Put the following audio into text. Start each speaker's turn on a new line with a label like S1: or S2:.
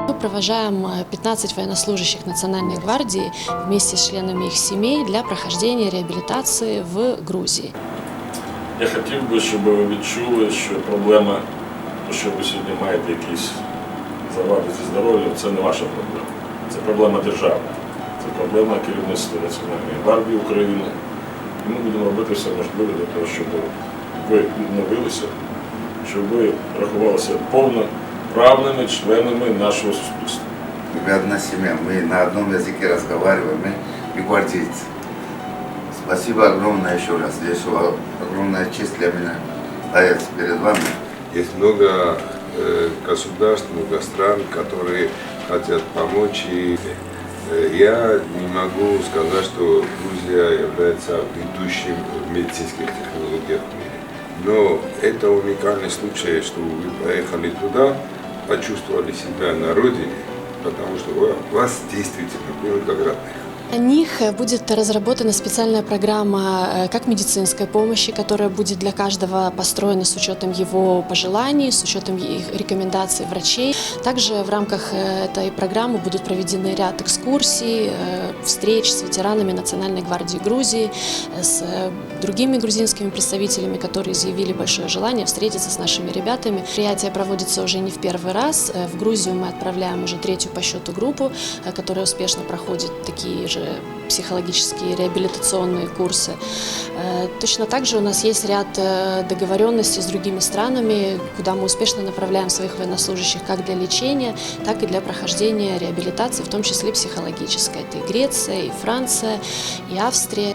S1: Мы провожаем 15 военнослужащих Национальной гвардии вместе с членами их семей для прохождения реабилитации в Грузии.
S2: Я хотів би, щоб ви відчули, що проблема, що ви сьогодні маєте якісь завади зі здоров'ям, це не ваша проблема. Це проблема держави, це проблема керівництва Національної гвардії України. І ми будемо робити все можливе для того, щоб ви відновилися, щоб ви рахувалися повноправними членами нашего суспільства.
S3: Мы одна семья, мы на одном языке разговариваем, мы и гвардейцы. Спасибо огромное еще раз. Здесь огромная честь для меня стоять перед вами.
S4: Есть много государств, много стран, которые хотят помочь. И я не могу сказать, что Грузия является ведущим в медицинских технологиях в мире. Но это уникальный случай, что вы поехали туда, почувствовали себя на родине, потому что у вас действительно было как родных.
S1: Для них будет разработана специальная программа как медицинской помощи, которая будет для каждого построена с учетом его пожеланий, с учетом их рекомендаций врачей. Также в рамках этой программы будут проведены ряд экскурсий, встреч с ветеранами Национальной гвардии Грузии, с другими грузинскими представителями, которые изъявили большое желание встретиться с нашими ребятами. Мероприятие проводится уже не в первый раз. В Грузию мы отправляем уже 3-ю по счету группу, которая успешно проходит такие же психологические реабилитационные курсы. Точно так же у нас есть ряд договоренностей с другими странами, куда мы успешно направляем своих военнослужащих как для лечения, так и для прохождения реабилитации, в том числе психологической. Это и Греция, и Франция, и Австрия.